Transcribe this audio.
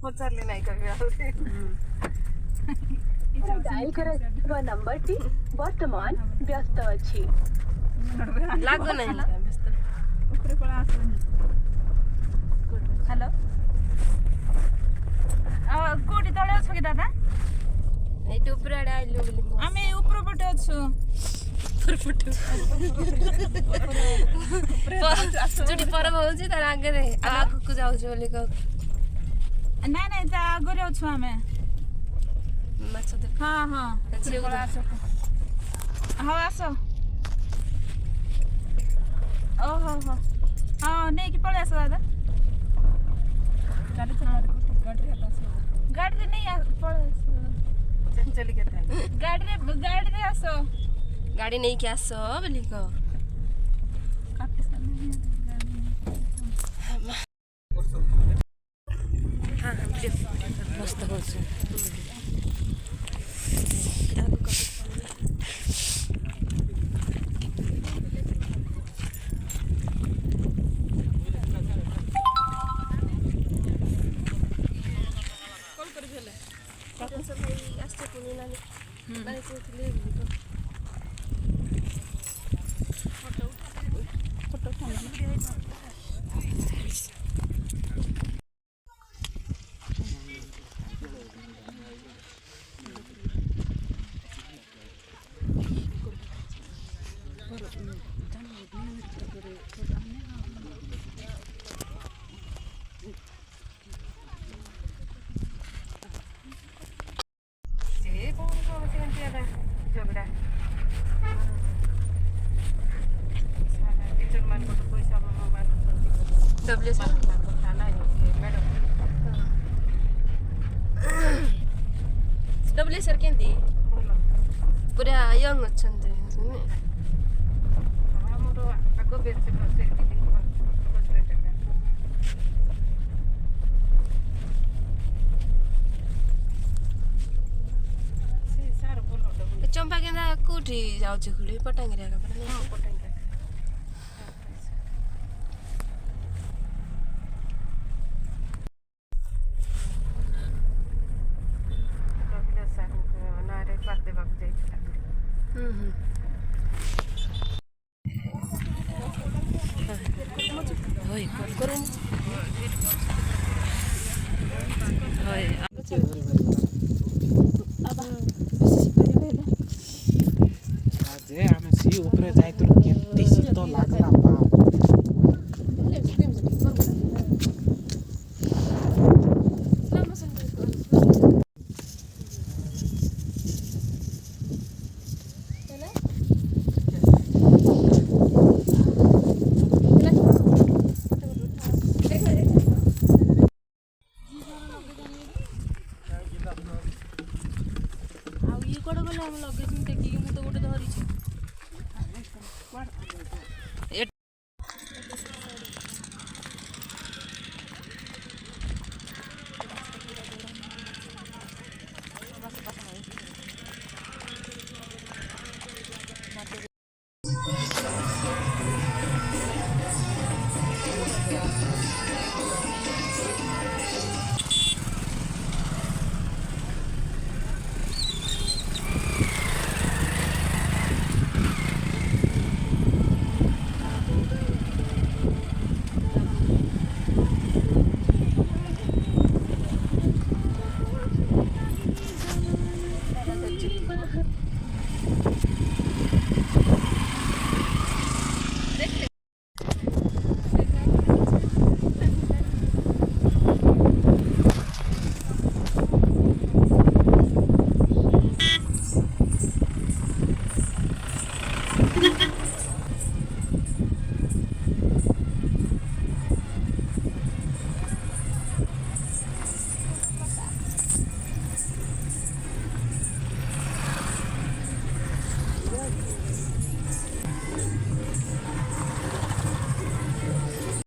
पचारले नाही कभी डायल कराइबा नंबरटी वर्तमान व्यस्त अछि लागो नाही उपरे पळा आसुनी हेलो कोटी तळे अछ कि दादा एटी उपरे आडे आइलु बोली आमे ऊपर पटे अछु जुटी पर होउची तार आगे रे आगु को जाउची बोली को नाही नाही ता आगरे अछु आमे माछ दे हां हां झिउ पळा आसो हां आसो ओ हो हो हां नाही की पळे आसो दादा गाडी चला गाडी रे नहीं पळे आसो चली के थाई गाडी रे आसो गाड़ी नहीं क्या सो बोली को हाँ मस्त हो डब्ल्यू सर डब्ल्यू सर केंती पूरा यंग अच्छे आगो बेच चंपा केंदा कोठी जाउछ खुले पटांगिरा का पटा हां पटांगिरा डब्ल्यू सर नारे पार देबा जाई होय करून होय जे आमे सी ऊपर जाय तो केते शीत लागला बा ଆଉ ଇଏ କୁଆଡେ ଗଲେ ଆମ ଲଗେଜ ଦେଖିକି ମୁଁ ତ ଗୋଟେ ଧରିଛି